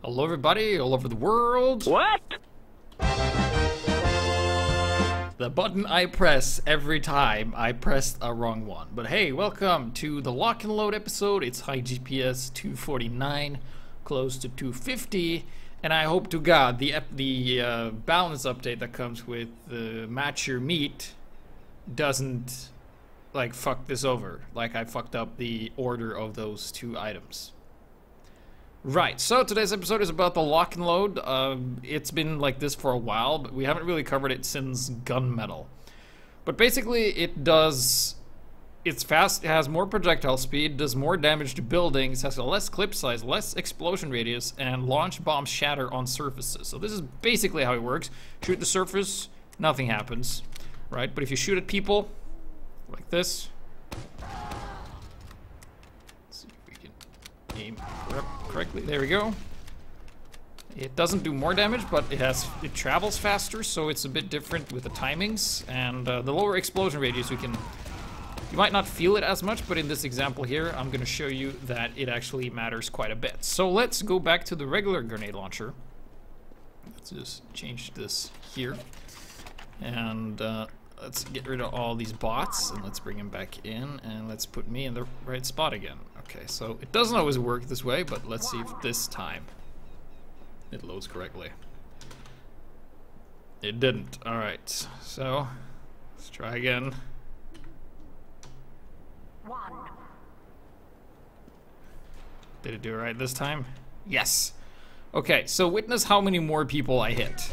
Hello everybody, all over the world. What? The button I press every time I pressed a wrong one. But hey, welcome to the lock-and-load episode. It's HiGPS 249, close to 250. And I hope to God the balance update that comes with match your meat doesn't like fuck this over. Like I fucked up the order of those two items. Right, so today's episode is about the lock-and-load. It's been like this for a while, but we haven't really covered it since gunmetal. But basically, it's fast, it has more projectile speed, does more damage to buildings, has a less clip size, less explosion radius, and launch bombs shatter on surfaces. So this is basically how it works. Shoot the surface, nothing happens, right? But if you shoot at people, like this, aim correctly. There we go. It doesn't do more damage, but it travels faster, so it's a bit different with the timings. And the lower explosion radius, you might not feel it as much, but in this example here, I'm going to show you that it actually matters quite a bit. So let's go back to the regular grenade launcher. Let's just change this here, and let's get rid of all these bots, and let's bring them back in, and let's put me in the right spot again. Okay, so it doesn't always work this way, but let's see if this time it loads correctly. It didn't. Alright, so let's try again. Did it do it right this time? Yes. Okay, so witness how many more people I hit.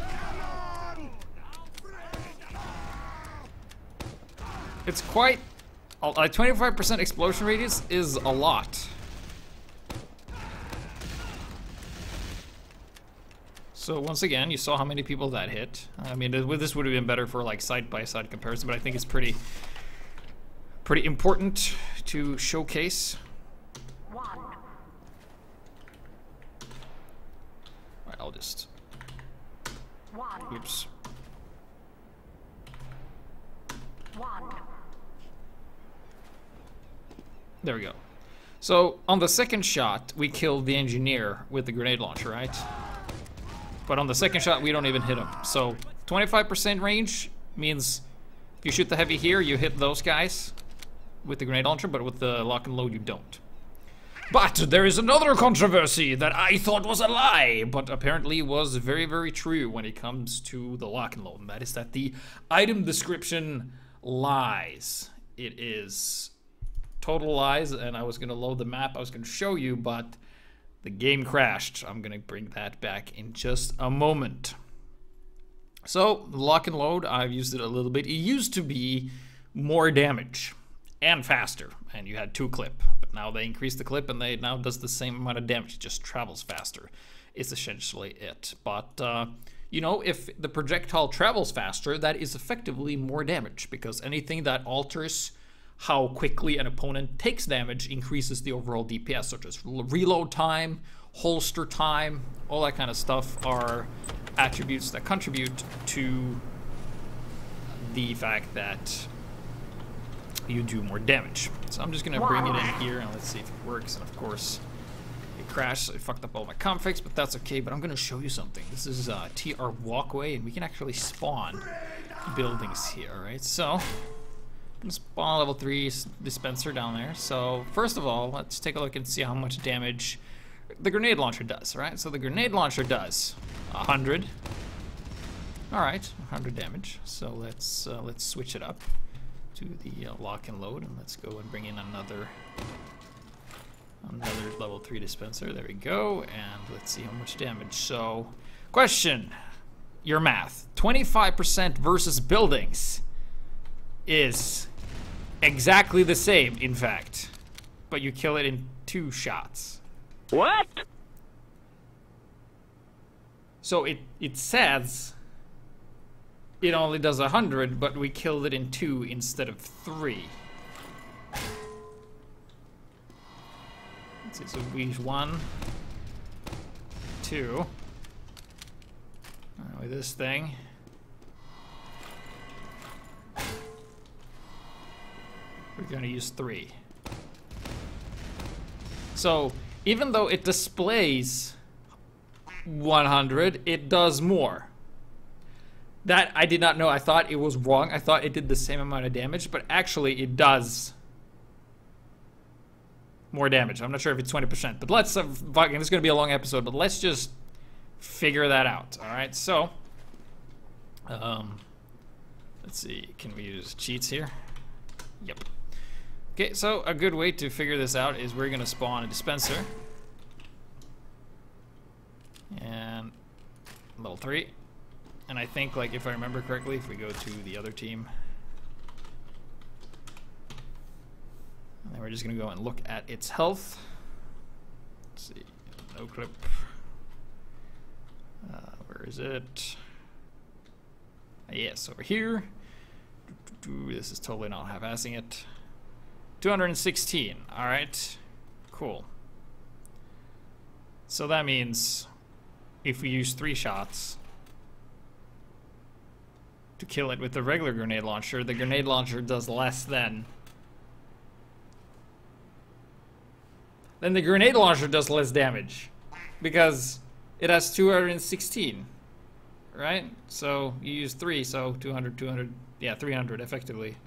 It's quite... like 25% explosion radius is a lot. So once again, you saw how many people that hit. I mean, this would have been better for like side-by-side comparison, but I think it's pretty important to showcase. Right, I'll just... Oops. There we go. So on the second shot, we killed the engineer with the grenade launcher, right? But on the second shot, we don't even hit him. So 25% range means if you shoot the heavy here, you hit those guys with the grenade launcher, but with the lock and load, you don't. But there is another controversy that I thought was a lie, but apparently was very, very true when it comes to the lock and load, and that is that the item description lies. It is total lies, and I was gonna load the map, I was gonna show you, but the game crashed. I'm gonna bring that back in just a moment. So, the lock and load, I've used it a little bit. It used to be more damage and faster, and you had 2 clip, but now they increased the clip and it now does the same amount of damage, it just travels faster. It's essentially it. But you know, if the projectile travels faster, that is effectively more damage, because anything that alters how quickly an opponent takes damage increases the overall DPS, such as reload time, holster time, all that kind of stuff are attributes that contribute to the fact that you do more damage. So I'm just gonna bring it in here and let's see if it works. And of course, it crashed, so it fucked up all my configs, but that's okay. But I'm gonna show you something. This is TR walkway, and we can actually spawn buildings here, right? So spawn level 3 dispenser down there. So first of all, let's take a look and see how much damage the grenade launcher does, right? So the grenade launcher does 100. All right, 100 damage. So let's switch it up to the lock and load, and let's go and bring in another level 3 dispenser. There we go, and let's see how much damage. So, question, your math: 25% versus buildings is exactly the same, in fact, but you kill it in 2 shots. What? So it says it only does 100, but we killed it in 2 instead of 3. Let's see, so we use 1, 2. With this thing. We're gonna use 3. So even though it displays 100. It does more. That I did not know. I thought it was wrong. I thought it did the same amount of damage, but actually it does more damage. I'm not sure if it's 20%, but let's, it's going to be a long episode, but let's just figure that out. All right, so, let's see, can we use cheats here? Yep. Okay, so a good way to figure this out is we're going to spawn a dispenser. And level 3. And I think, like, if I remember correctly, if we go to the other team, and then we're just gonna go and look at its health. Let's see, no clip. Where is it? Yes, over here. This is totally not half-assing it. 216. All right, cool. So that means if we use 3 shots to kill it with the regular grenade launcher, the grenade launcher does less than. Then the grenade launcher does less damage because it has 216, right? So you use 3, so 200, yeah, 300 effectively.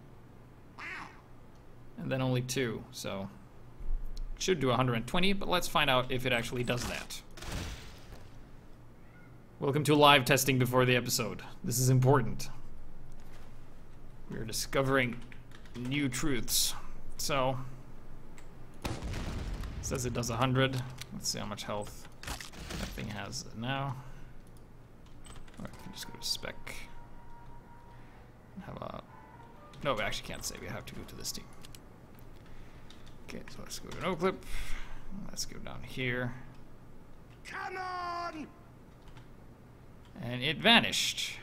And then only 2, so it should do 120, but let's find out if it actually does that. Welcome to live testing before the episode. This is important. We're discovering new truths. So, it says it does 100. Let's see how much health that thing has now. Or I can just go to spec. Have a. No, we actually can't save. We have to go to this team. Okay, so let's go to no clip. Let's go down here. Come on! And it vanished.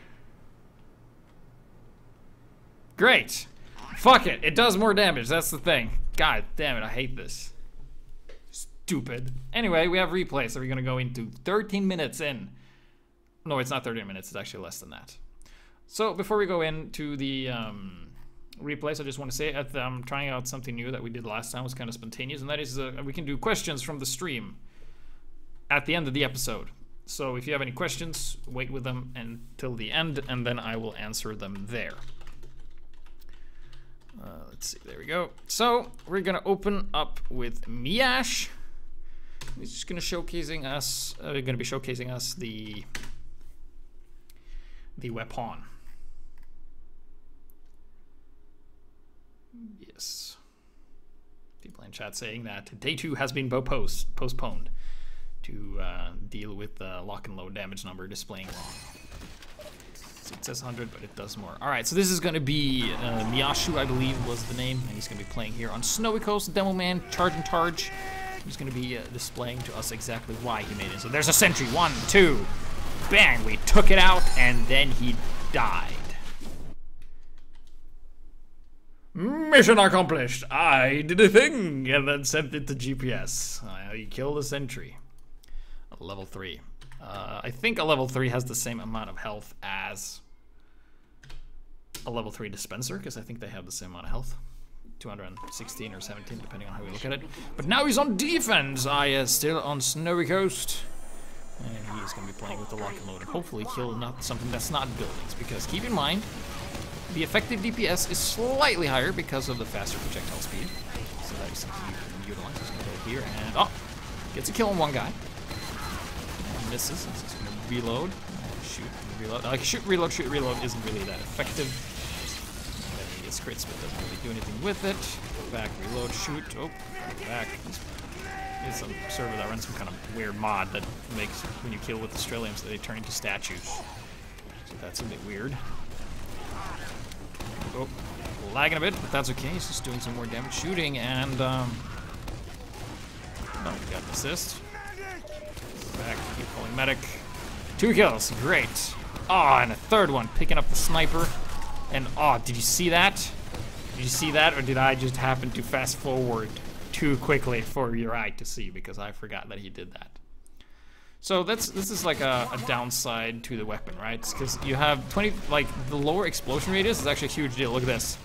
Great. Fuck it. It does more damage. That's the thing. God damn it. I hate this. Stupid. Anyway, we have replay, so we're going to go into 13 minutes in. No, it's not 13 minutes. It's actually less than that. So before we go into the replays, I just want to say that I'm trying out something new that we did last time. It was kind of spontaneous, and that is we can do questions from the stream at the end of the episode. So if you have any questions, wait with them until the end, and then I will answer them there. Let's see, there we go. So we're gonna open up with Miash. He's just gonna showcasing us. We're gonna be showcasing us the weapon. Yes. People in chat saying that day 2 has been postponed to deal with the lock-and-load damage number displaying wrong. So it says 100, but it does more. All right, so this is going to be Miyashu, I believe was the name, and he's going to be playing here on Snowy Coast. Demo Man, Charge and Targe. He's going to be displaying to us exactly why he made it. So there's a sentry. 1, 2, bang! We took it out, and then he died. Mission accomplished. I did a thing, and then sent it to GPS. I killed a sentry. Level 3. I think a level 3 has the same amount of health as a level 3 dispenser, because I think they have the same amount of health. 216 or 17, depending on how we look at it. But now he's on defense. I still on Snowy Coast. And he's going to be playing with the lock-and-load. And hopefully kill not something that's not buildings, because keep in mind, the effective DPS is slightly higher because of the faster projectile speed. So that is something you can utilize. Just going to go here and, oh, gets a kill on one guy. Misses. So it's going to reload. Shoot, reload. Like shoot, reload isn't really that effective. And then he gets crits, but doesn't really do anything with it. Back, reload, shoot. Oh, back. It's some server that runs some kind of weird mod that makes when you kill with Australians, they turn into statues. So that's a bit weird. Oh, lagging a bit, but that's okay. He's just doing some more damage shooting, and oh, we got an assist. Back, keep calling medic. 2 kills, great. Oh, and a third one, picking up the sniper. And oh, did you see that? Did you see that, or did I just happen to fast forward too quickly for your eye to see, because I forgot that he did that? So this is like a downside to the weapon, right? Because you have 20, like the lower explosion radius is actually a huge deal. Look at this.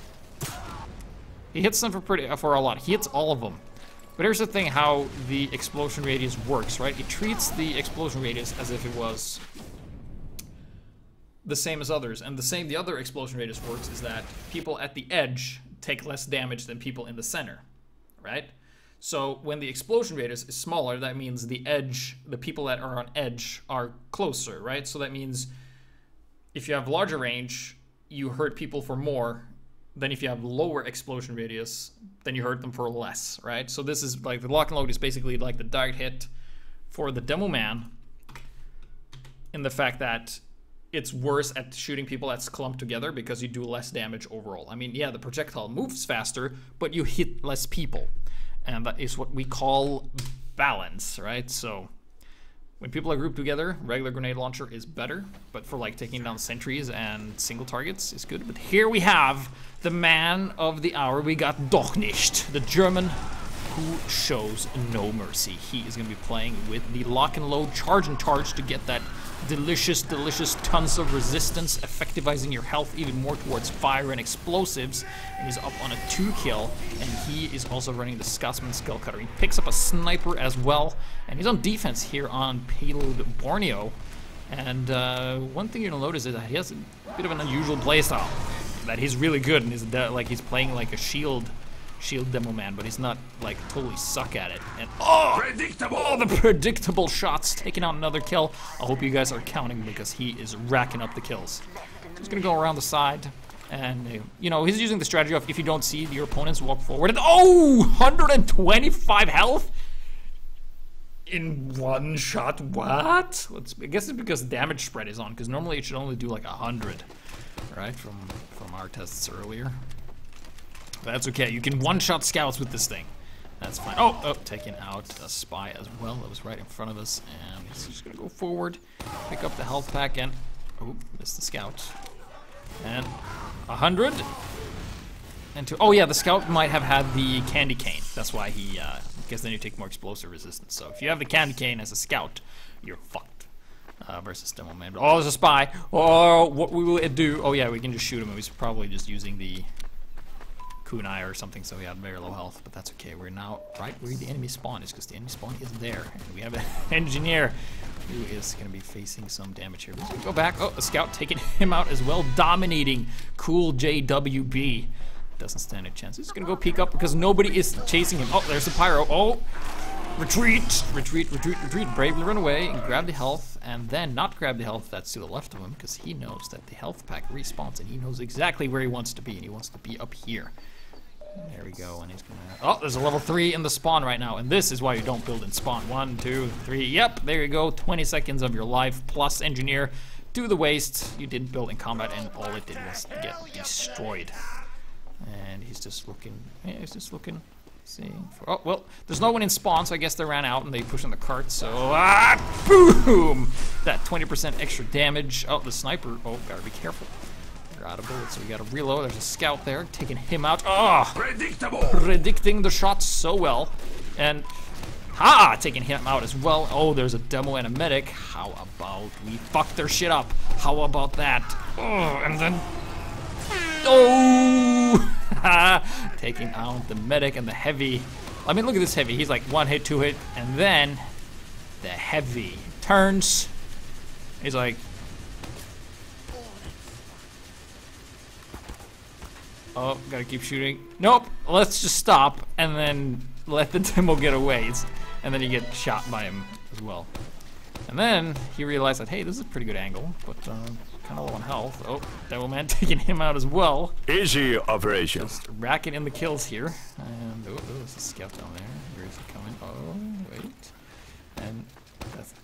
He hits them for a lot. He hits all of them. But here's the thing how the explosion radius works, right? It treats the explosion radius as if it was the same as others. And the other explosion radius works is that people at the edge take less damage than people in the center, right? So when the explosion radius is smaller, that means the people that are on edge are closer, right? So that means if you have larger range, you hurt people for more than if you have lower explosion radius, then you hurt them for less, right? So this is like the lock-and-load is basically like the direct hit for the demo man in the fact that it's worse at shooting people that's clumped together because you do less damage overall. I mean, yeah, the projectile moves faster, but you hit less people. And that is what we call balance, right? So when people are grouped together, regular grenade launcher is better, but for like taking down sentries and single targets is good. But here we have the man of the hour. We got Doch nicht, the German who shows no mercy. He is going to be playing with the lock-and-load charge and charge to get that delicious, delicious tons of resistance, effectivizing your health even more towards fire and explosives. And he's up on a 2-kill, and he is also running the Scotsman Skull Cutter. He picks up a sniper as well, and he's on defense here on Payload Borneo. And one thing you'll notice is that he has a bit of an unusual playstyle. That he's really good, and he's playing like a shield demo man, but he's not like totally suck at it. And the predictable shots, taking out another kill. I hope you guys are counting because he is racking up the kills. He's gonna go around the side, and you know, he's using the strategy of if you don't see your opponents, walk forward. And 125 health in one shot. What? I guess it's because damage spread is on, because normally it should only do like 100, right? From our tests earlier. That's okay. You can one-shot scouts with this thing. That's fine. Oh, taking out a spy as well. That was right in front of us. And he's just going to go forward, pick up the health pack, and... Oh, missed the scout. And 100. And 2. Oh, yeah, the scout might have had the candy cane. That's why he... because then you take more explosive resistance. So if you have the candy cane as a scout, you're fucked. Versus demo man. Oh, there's a spy. Oh, what we will do... Oh, yeah, we can just shoot him. He's probably just using the... kunai or something, so we had very low health, but that's okay. We're now right where the enemy spawn is, because the enemy spawn is there, and we have an engineer who is going to be facing some damage here. Let's go back. Oh, the scout taking him out as well, dominating Cool JWB. Doesn't stand a chance. He's going to go peek up because nobody is chasing him. Oh, there's the pyro. Oh, retreat, retreat, retreat, retreat. Bravely run away and grab the health, and then not grab the health that's to the left of him, because he knows that the health pack respawns, and he knows exactly where he wants to be, and he wants to be up here. There we go, and he's gonna... Oh, there's a level 3 in the spawn right now, and this is why you don't build in spawn. 1, 2, 3, yep, there you go. 20 seconds of your life plus engineer to the waste. You didn't build in combat, and all it did was get destroyed. And he's just looking, yeah, he's just looking, seeing for... Oh, well, there's no one in spawn, so I guess they ran out, and they pushed on the cart, so... boom! That 20% extra damage. Oh, the sniper, oh, gotta be careful. Out of bullets, so we gotta reload. There's a scout there, taking him out. Oh, predictable! Predicting the shots so well. And, taking him out as well. Oh, there's a demo and a medic. How about we fuck their shit up? How about that? Oh, and then... Oh! Taking out the medic and the heavy. I mean, look at this heavy. He's like 1 hit, 2 hit, and then the heavy turns. He's like... Oh, gotta keep shooting. Nope, let's just stop and then let the demo get away. And then you get shot by him as well. And then he realized that, hey, this is a pretty good angle, but kind of low on health. Oh, demo man taking him out as well. Easy operation. Just racking in the kills here. And oh, there's a scout down there. Where is he coming? Oh, wait. And that's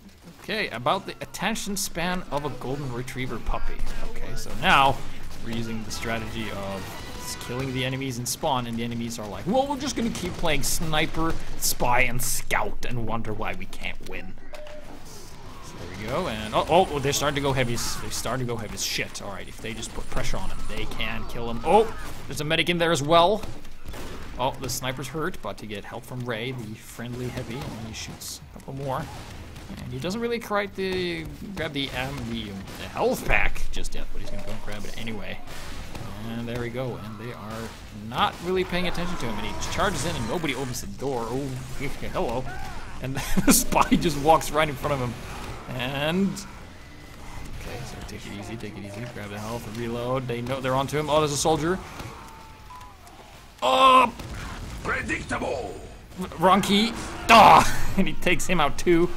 okay. About the attention span of a golden retriever puppy. Okay, so now we're using the strategy of killing the enemies in spawn, and the enemies are like, well, we're just gonna keep playing sniper, spy, and scout and wonder why we can't win. So there we go, and oh, they're starting to go heavy. They're starting to go heavy. Shit, alright, if they just put pressure on him, they can kill him. Oh, there's a medic in there as well. Oh, the sniper's hurt, but to get help from Ray, the friendly heavy, and then he shoots a couple more. And he doesn't really grab the health pack just yet, but he's gonna go and grab it anyway. And there we go. And they are not really paying attention to him. And he charges in and nobody opens the door. Oh, hello. And the spy just walks right in front of him. And... okay, so take it easy, take it easy. Grab the health, reload. They know they're onto him. Oh, there's a soldier. Oh! Predictable! Wrong key. Ah! And he takes him out too.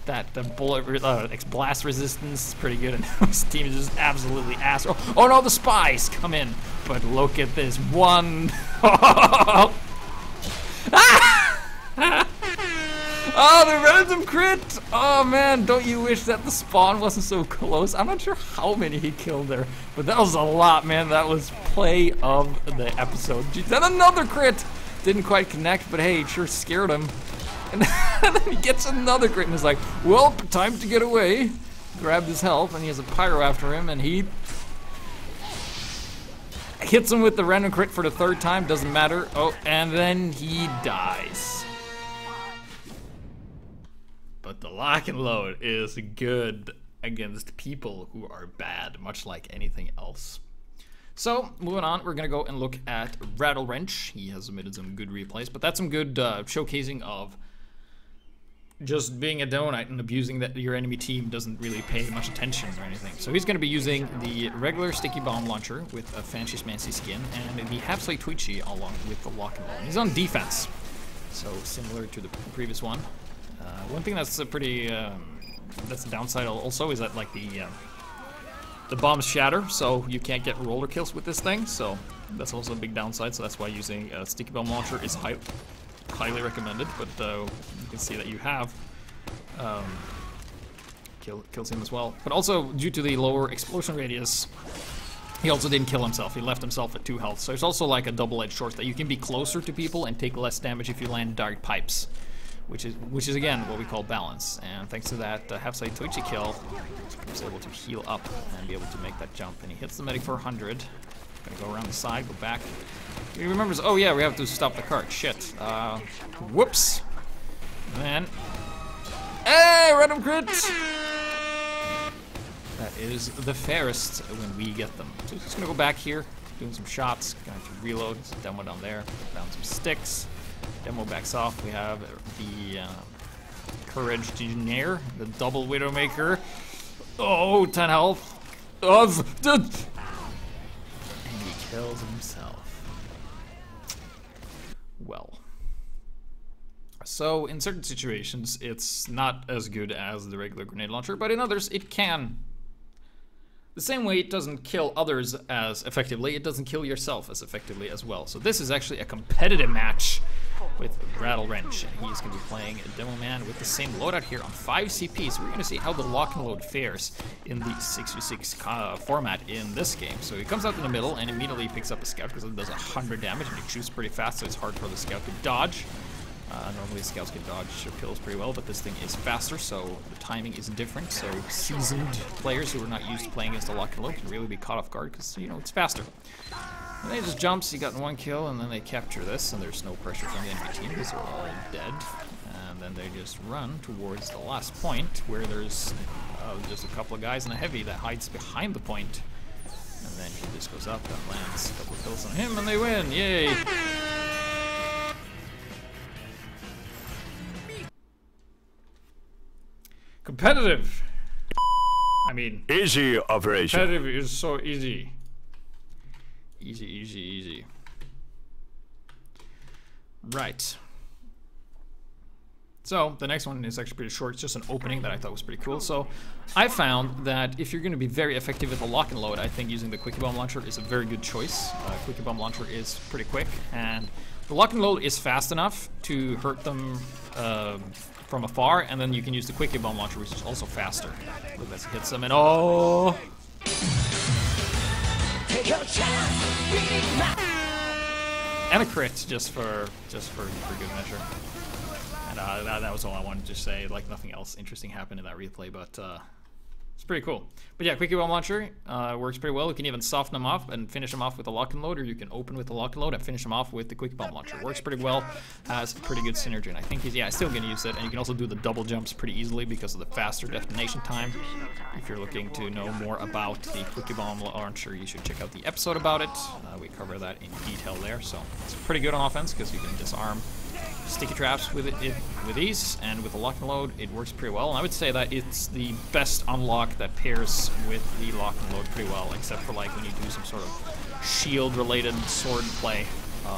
That bullet blast resistance is pretty good, and his team is just absolutely ass. Oh no, the spies come in! But look at this one. Oh, the random crit! Oh man, don't you wish that the spawn wasn't so close? I'm not sure how many he killed there, but that was a lot, man. That was play of the episode. Then another crit! Didn't quite connect, but hey, it sure scared him. And then he gets another crit and is like, well, time to get away. Grabbed his health, and he has a pyro after him, and he hits him with the random crit for the third time, doesn't matter. Oh, and then he dies. But the lock-and-load is good against people who are bad, much like anything else. So, moving on, we're going to go and look at Rattle Wrench. He has submitted some good replays, but that's some good showcasing of just being a donut and abusing that your enemy team doesn't really pay much attention or anything. So he's going to be using the regular sticky bomb launcher with a fancy schmancy skin and the half-slate Twitchy along with the lock-and-load. He's on defense, so similar to the previous one. One thing that's a pretty that's the downside also is that like the bombs shatter, so you can't get roller kills with this thing. So that's also a big downside. So that's why using a sticky bomb launcher is highly recommended. But you can see that you have kills him as well. But also due to the lower explosion radius, he also didn't kill himself. He left himself at 2 health. So it's also like a double-edged sword that you can be closer to people and take less damage if you land direct pipes. Which is again what we call balance, and thanks to that half-side Twitchy kill, he was able to heal up and be able to make that jump. And he hits the medic for 100. Gonna go around the side, go back. He remembers. Oh yeah, we have to stop the cart. Shit. Whoops. Man. Hey, random crit. That is the fairest when we get them. So just gonna go back here, doing some shots. Going to reload. There's a demo down there. Down some sticks. Demo backs off. We have the Courage Engineer, the double Widowmaker. Oh, 10 health. And he kills himself. Well. So, in certain situations, it's not as good as the regular grenade launcher, but in others, it can. The same way it doesn't kill others as effectively, it doesn't kill yourself as effectively as well. So this is actually a competitive match with Rattle Wrench, and he's going to be playing a Demo Man with the same loadout here on 5 CP. So we're going to see how the lock-and-load fares in the 6v6 format in this game. So he comes out in the middle and immediately picks up a scout because it does 100 damage and he shoots pretty fast, so it's hard for the scout to dodge. Normally scouts can dodge kills pretty well, but this thing is faster, so the timing is different. So seasoned players who are not used to playing against a lock-and-load can really be caught off guard because, you know, it's faster. And then he just jumps, he got 1 kill, and then they capture this, and there's no pressure from the enemy team because they're all dead. And then they just run towards the last point where there's just a couple of guys and a heavy that hides behind the point. And then he just goes up and lands a couple of kills on him, and they win! Yay! Competitive. I mean, easy operation. Competitive is so easy. Easy, easy, easy. Right. So the next one is actually pretty short. It's just an opening that I thought was pretty cool. So I found that if you're going to be very effective with the lock-and-load, I think using the Quickie Bomb Launcher is a very good choice. Quickie Bomb Launcher is pretty quick, and the lock-and-load is fast enough to hurt them from afar, and then you can use the Quickie Bomb Launcher, which is also faster. Look, that hits them, and oh! And a crit, just for good measure. And that was all I wanted to say. Like, nothing else interesting happened in that replay, but It's pretty cool. But yeah, Quickie Bomb Launcher works pretty well. You can even soften them off and finish them off with a lock-and-load, or you can open with the lock-and-load and finish them off with the Quickie Bomb Launcher. Works pretty well, has pretty good synergy, and I think he's, yeah, still gonna use it. And you can also do the double jumps pretty easily because of the faster detonation time. If you're looking to know more about the Quickie Bomb Launcher, you should check out the episode about it. We cover that in detail there, so it's pretty good on offense because you can disarm sticky traps with it with ease, and with the lock and load it works pretty well. And I would say that it's the best unlock that pairs with the lock and load pretty well, except for like when you do some sort of shield related sword play or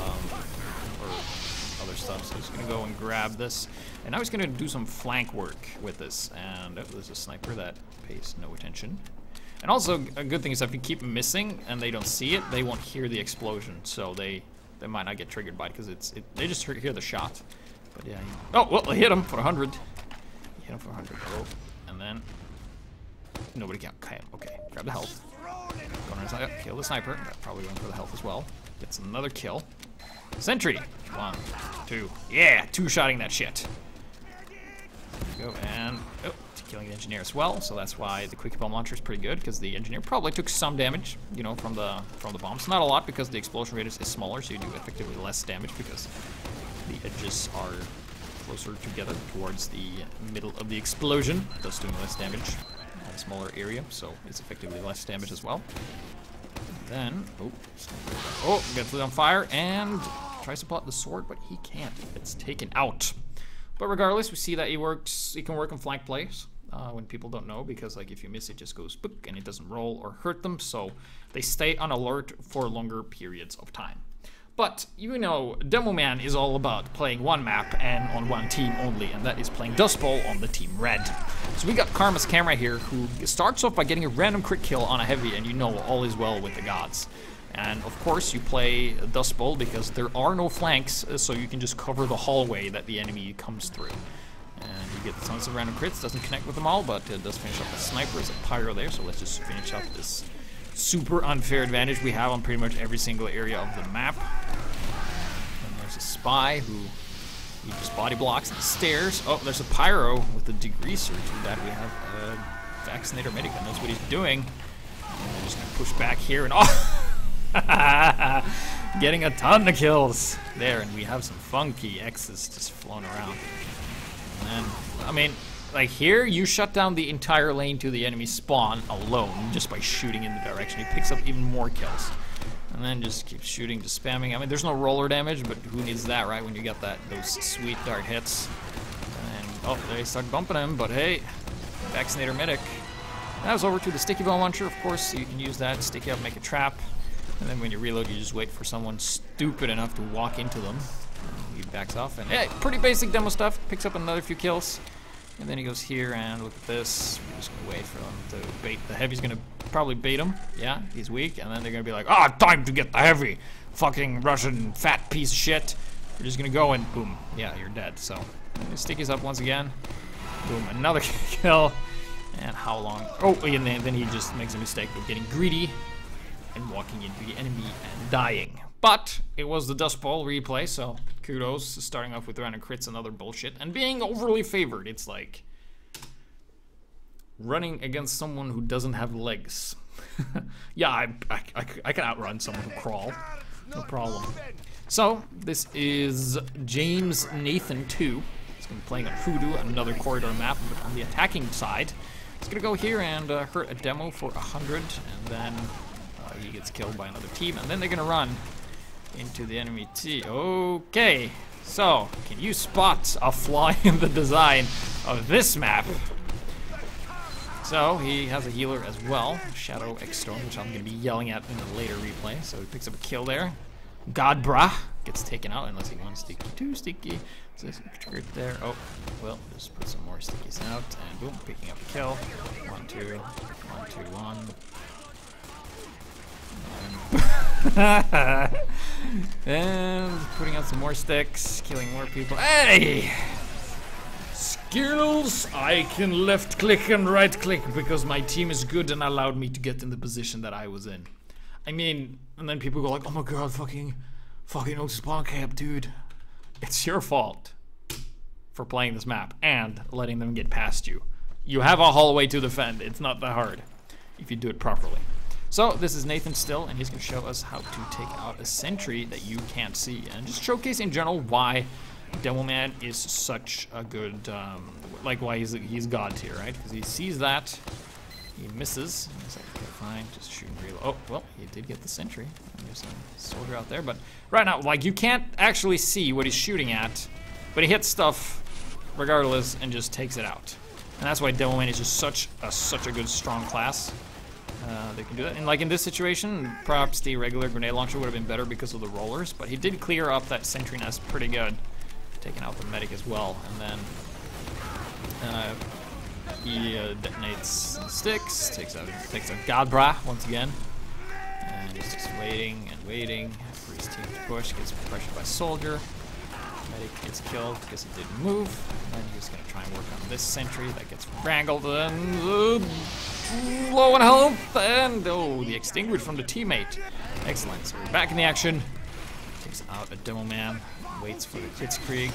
other stuff. So I'm just gonna go and grab this, and now he's gonna do some flank work with this. And there's a sniper that pays no attention. And also a good thing is if you keep missing and they don't see it, they won't hear the explosion, so they might not get triggered by it because they just hear the shot. But yeah. Oh well, I hit him for 100. Hit him for 100. Oh, and then nobody can. Okay, grab the health. Go inside, kill the sniper. That probably went for the health as well. Gets another kill. Sentry. 1, 2. Yeah, two-shotting that shit. There we go, and killing the engineer as well. So that's why the Quickie Bomb Launcher is pretty good, because the engineer probably took some damage, you know, from the bombs. Not a lot, because the explosion rate is smaller, so you do effectively less damage because the edges are closer together towards the middle of the explosion, thus doing less damage on a smaller area. So it's effectively less damage as well. And then gets lit on fire and tries to plot the sword, but he can't. It's taken out. But regardless, we see that it can work on flank plays when people don't know, because like if you miss it just goes book and it doesn't roll or hurt them, so they stay on alert for longer periods of time. But you know, Demo Man is all about playing one map and on one team only, and that is playing Dust Bowl on the team red. So we got Karma's Camera here, who starts off by getting a random crit kill on a heavy, and you know all is well with the gods. And of course you play Dust Bowl because there are no flanks, so you can just cover the hallway that the enemy comes through. And you get tons of random crits, doesn't connect with them all, but it does finish up the sniper as a pyro there, so let's just finish up this super unfair advantage we have on pretty much every single area of the map. And there's a spy who he just body blocks the stairs. Oh, there's a pyro with a degreaser. Too bad we have a vaccinator medic that knows what he's doing. And we're just gonna push back here and getting a ton of kills there, and we have some funky X's just flown around. And then, I mean, like here, you shut down the entire lane to the enemy spawn alone just by shooting in the direction. He picks up even more kills. And then just keeps shooting, just spamming. I mean, there's no roller damage, but who needs that, right? When you got those sweet dart hits. And oh, they start bumping him, but hey, vaccinator medic. That was over to the sticky bomb launcher, of course, so you can use that, stick it up, make a trap. And then when you reload, you just wait for someone stupid enough to walk into them. He backs off, and hey, pretty basic demo stuff. Picks up another few kills. And then he goes here, and look at this. We're just gonna wait for him to bait. The heavy's gonna probably bait him. Yeah, he's weak. And then they're gonna be like, ah, time to get the heavy. Fucking Russian fat piece of shit. You're just gonna go and boom. Yeah, you're dead. So, stickies up once again. Boom, another kill. And how long? Oh, and then he just makes a mistake of getting greedy and walking into the enemy and dying. But it was the Dust Bowl replay, so kudos. Starting off with random crits and other bullshit, and being overly favored. It's like running against someone who doesn't have legs. Yeah, I can outrun someone who crawl, no problem. So this is James Nathan 2. He's gonna be playing on Hoodoo, another corridor map, but on the attacking side. He's gonna go here and hurt a demo for 100, and then he gets killed by another team, and then they're gonna run into the enemy team. Okay, so can you spot a flaw in the design of this map? So he has a healer as well, Shadow X-Storm, which I'm gonna be yelling at in a later replay. So he picks up a kill there. Godbra gets taken out unless he wants sticky, too sticky. So this triggered there. Oh, well, just put some more stickies out, and boom, picking up a kill. 1, 2, 1, 2, 1. And putting out some more sticks, killing more people. Hey! Skills! I can left click and right click because my team is good and allowed me to get in the position that I was in. I mean, and then people go like, oh my god, fucking no spawn camp, dude. It's your fault for playing this map and letting them get past you. You have a hallway to defend. It's not that hard if you do it properly. So this is Nathan still, and he's going to show us how to take out a sentry that you can't see, and just showcase in general why Demoman is such a good, like why he's god tier, right? Because he sees that, he misses, and he's like, okay, fine, just shoot and reload. Oh, well, he did get the sentry. There's a soldier out there, but right now, like, you can't actually see what he's shooting at, but he hits stuff regardless and just takes it out. And that's why Demoman is just such a good, strong class. They can do that. And like in this situation, perhaps the regular grenade launcher would have been better because of the rollers, but he did clear up that sentry nest pretty good, taking out the medic as well. And then he detonates sticks, takes out Gadbra once again, and he's just waiting and waiting for his team to push. Gets pressured by soldier. Medic gets killed because he didn't move. And then he's gonna try and work on this sentry that gets wrangled and low on health, and oh, the extinguish from the teammate. Excellent. So we're back in the action. Takes out a Demoman, waits for the Kritzkrieg,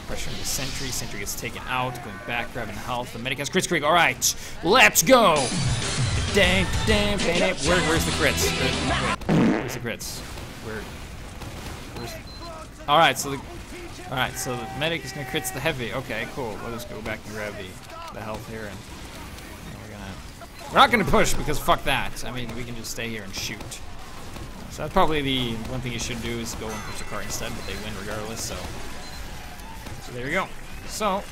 pressuring the sentry. Sentry gets taken out, going back, grabbing health. The medic has Kritzkrieg. All right, let's go. Dang, where's the crits? Where's the crits? Where's? All right, so the medic is gonna crits the heavy. Okay, cool. Let us go back and grab the health here, and we're not gonna push because fuck that. I mean, we can just stay here and shoot. So that's probably the one thing you should do is go and push the car instead, but they win regardless. So there you go. So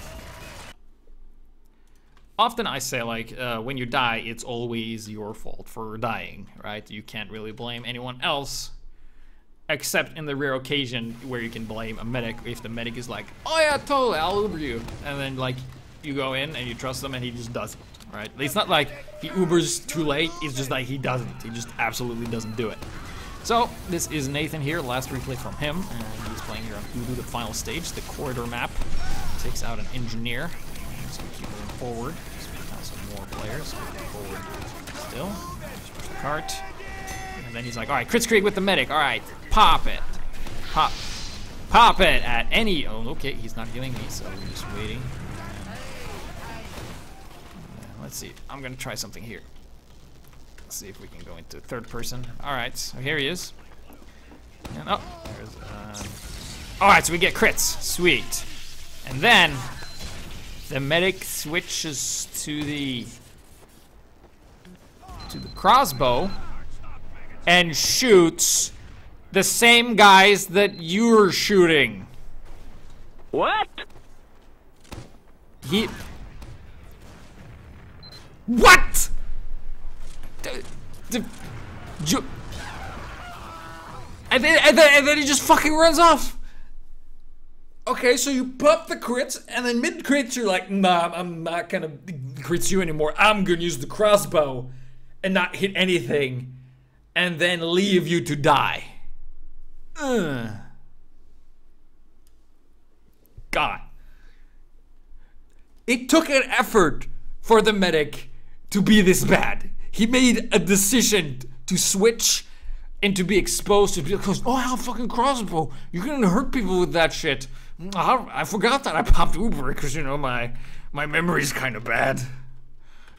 often I say, like, when you die, it's always your fault for dying, right? You can't really blame anyone else, except in the rare occasion where you can blame a medic if the medic is like, oh yeah, totally, I'll Uber you, and then like you go in and you trust him and he just doesn't. Right? It's not like he Ubers too late, it's just like he doesn't. He just absolutely doesn't do it. So, this is Nathan here, last replay from him, and he's playing here on Udo, the final stage, the corridor map. Takes out an engineer. Just gonna keep moving forward. Just put down some more players. Moving forward still. Just push the cart. And then he's like, alright, Kritzkrieg with the medic. Alright, pop it. Pop it at any. Oh, okay, he's not healing me, so we're just waiting. Let's see. I'm gonna try something here. Let's see if we can go into third person. All right, so here he is. And oh, there's. All right, so we get crits. Sweet. And then the medic switches to the crossbow and shoots the same guys that you're shooting. What? What? And then he just fucking runs off. Okay, so you pop the crits, and then mid crits you're like, nah, I'm not gonna crits you anymore. I'm gonna use the crossbow and not hit anything, and then leave you to die. God. It took an effort for the medic to be this bad. He made a decision to switch and to be exposed to because, oh, how fucking crossbow. You're gonna hurt people with that shit. I forgot that I popped Uber because, you know, my memory's kind of bad.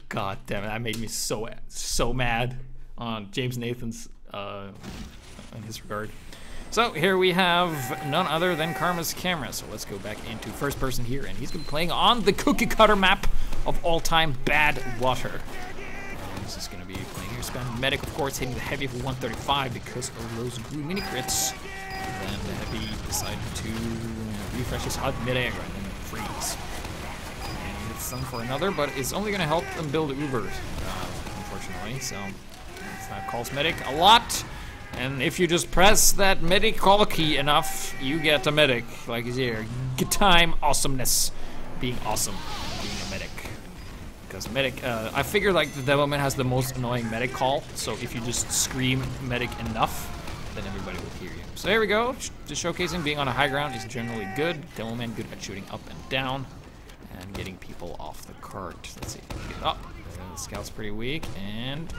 God damn it, that made me so mad on James Nathan's in his regard. So here we have none other than Karma's camera. So let's go back into first person here, and he's been playing on the cookie cutter map of all time, Bad Water. And this is going to be playing here. Spam medic, of course, hitting the heavy for 135 because of those glue mini crits. And then the heavy decided to refresh his HUD mid-air and then freeze. And he hits some for another, but it's only going to help them build Ubers, unfortunately. So that calls medic a lot. And if you just press that medic call key enough, you get a medic, like he's here. Good time awesomeness. Being awesome, being a medic. Because medic, I figure like the Devilman has the most annoying medic call, so if you just scream medic enough, then everybody will hear you. So there we go, just showcasing being on a high ground is generally good. Devilman good at shooting up and down, and getting people off the cart. Let's see, oh, the scout's pretty weak, and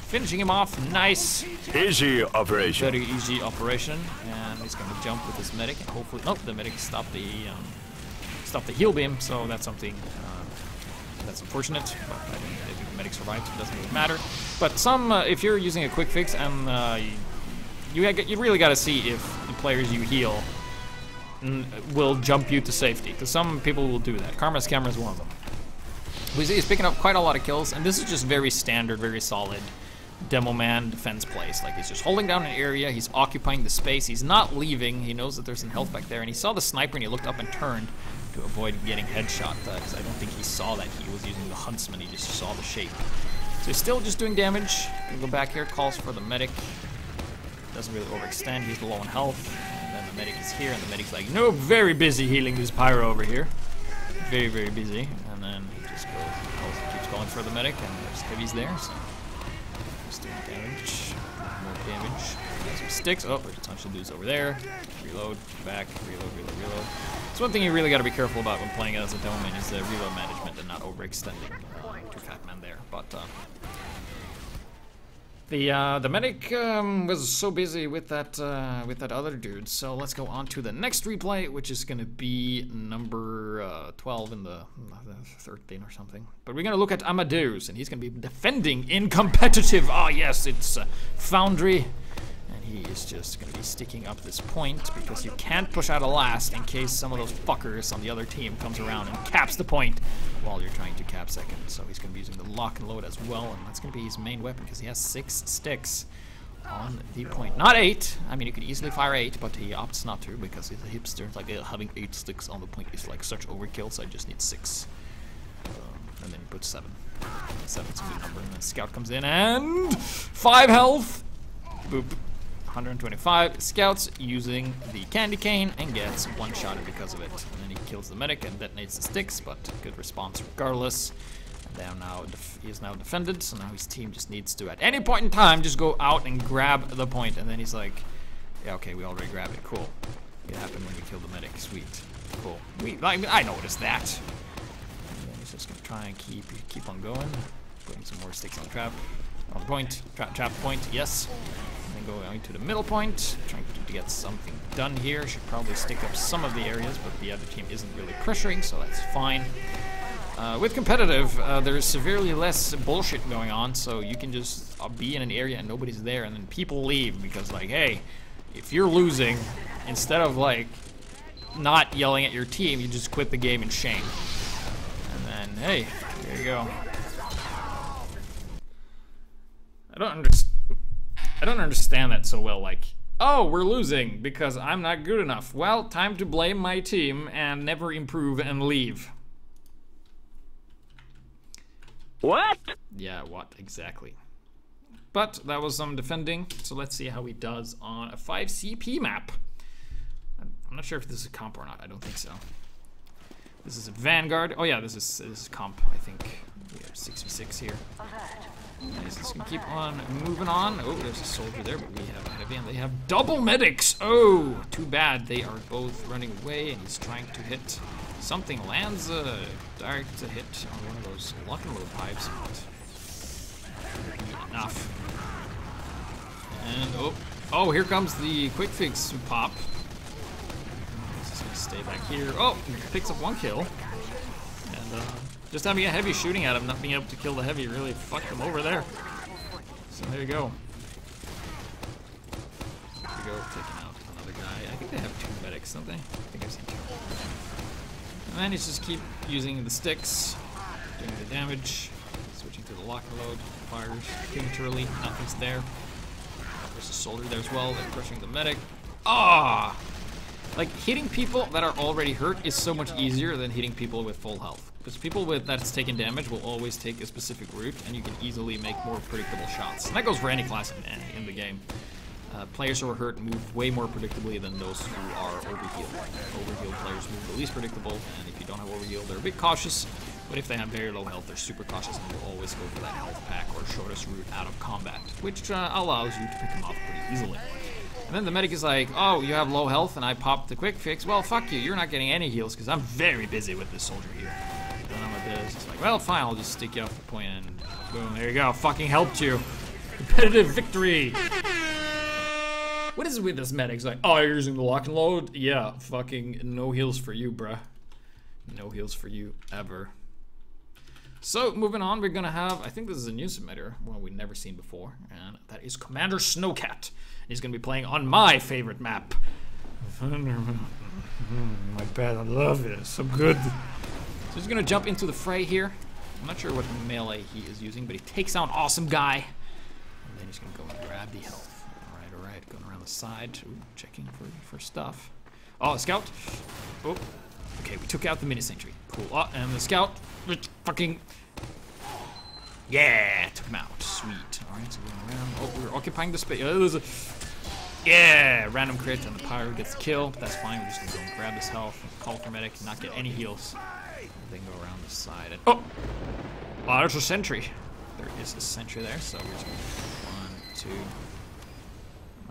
finishing him off, nice. Easy operation. Very easy operation, and he's gonna jump with his medic, and hopefully, the medic stopped the heal beam, so that's something That's unfortunate, but I think the medic survived, so it doesn't really matter. But some, if you're using a quick fix, and you really got to see if the players you heal will jump you to safety, because some people will do that. Karma's Camera is one of them. We see he's picking up quite a lot of kills, and this is just very standard, very solid demo man defense plays. Like, he's just holding down an area, he's occupying the space, he's not leaving, he knows that there's some health back there, and he saw the sniper and he looked up and turned to avoid getting headshot, because I don't think he saw that he was using the huntsman, he just saw the shape. So he's still just doing damage. Gonna go back here, calls for the medic. Doesn't really overextend, he's low on health. And then the medic is here, and the medic's like, no, very busy healing this pyro over here. Very, very busy. And then he just keeps calling for the medic, and there's heavies there, so just doing damage. More damage. Got some sticks. Oh, there's a bunch of dudes over there. Reload, back, reload, reload, reload. So one thing you really got to be careful about when playing as a demo man is the reload management and not overextending. Too fat man there, but the medic was so busy with that other dude. So let's go on to the next replay, which is gonna be number 12 in the 13 or something. But we're gonna look at Amadeus, and he's gonna be defending in competitive. Ah, yes, it's Foundry. He is just going to be sticking up this point because you can't push out a last in case some of those fuckers on the other team comes around and caps the point while you're trying to cap second. So he's going to be using the lock-and-load as well, and that's going to be his main weapon because he has 6 sticks on the point. Not 8. I mean, you could easily fire 8, but he opts not to because he's a hipster. It's like having 8 sticks on the point is like such overkill, so I just need 6. And then he puts 7. 7's a good number, and then Scout comes in and 5 health. Boop. 125. Scouts using the candy cane and gets one-shotted because of it. And then he kills the medic and detonates the sticks, but good response regardless. And he is now defended, so now his team just needs to, at any point in time, just go out and grab the point. And then he's like, yeah, okay, we already grabbed it. Cool. It happened when we killed the medic. Sweet. Cool. I noticed that. And then he's just gonna try and keep on going. Putting some more sticks on the trap. On point. Trap point. Yes. And then going to the middle point, trying to get something done here. Should probably stick up some of the areas, but the other team isn't really pressuring, so that's fine. With competitive, there's severely less bullshit going on, so you can just be in an area and nobody's there, and then people leave because, like, hey, if you're losing, instead of, like, not yelling at your team, you just quit the game in shame. And then, hey, there you go. I don't understand that so well, like, oh, we're losing because I'm not good enough. Well, time to blame my team and never improve and leave. What? Yeah, what exactly? But that was some defending, so let's see how he does on a 5 CP map. I'm not sure if this is a comp or not. I don't think so. This is a Vanguard. Oh yeah, this is comp, I think. We have 6v6 here. He's just gonna keep on moving on. Oh, there's a soldier there, but we have a heavy, and they have double medics. Oh, too bad. They are both running away, and he's trying to hit something. Lands a direct hit on one of those lock-and-load pipes, but enough. And oh, here comes the quick fix pop. He's just gonna stay back here. Oh, he picks up 1 kill, and just having a heavy shooting at him, not being able to kill the heavy, really fucked him over there. So there you go. There you go, taking out another guy. I think they have 2 medics, don't they? I think I've seen 2. And then he's just keep using the sticks, doing the damage, switching to the lock-and-load, fires prematurely, nothing's there. There's a soldier there as well, they're crushing the medic. Ah! Like, hitting people that are already hurt is so much easier than hitting people with full health. Because people that's taken damage will always take a specific route, and you can easily make more predictable shots. And that goes for any class in the game. Players who are hurt move way more predictably than those who are overhealed. Overhealed players move the least predictable, and if you don't have overheal, they're a bit cautious. But if they have very low health, they're super cautious and will always go for that health pack or shortest route out of combat, which allows you to pick them off pretty easily. And then the medic is like, oh, you have low health and I popped the quick fix. Well, fuck you, you're not getting any heals because I'm very busy with this soldier here. And then Amadeus is like, well, fine, I'll just stick you off the point and boom, there you go, fucking helped you. Competitive victory. What is it with this medic? He's like, oh, you're using the lock-and-load? Yeah, fucking no heals for you, bruh. No heals for you, ever. So, moving on, we're gonna have, I think this is a new submitter, one we've never seen before, and that is Commander Snowcat. He's gonna be playing on my favorite map. My bad, I love it, it's so good. So he's gonna jump into the fray here. I'm not sure what melee he is using, but he takes out Awesome Guy. And then he's gonna go and grab the health. Alright, going around the side, ooh, checking for stuff. Oh, a scout. Oh, okay, we took out the mini sentry. Cool. Oh, and the scout, fucking, yeah, took him out. Sweet. Alright, so going around. Oh, we're occupying the space. There's a, yeah, random crit, and the pyro gets the kill. That's fine. We're just gonna go and grab this health, call for medic, not get any heals. And then go around the side. And, oh, there's a sentry. There is a sentry there, so we're just gonna do 1,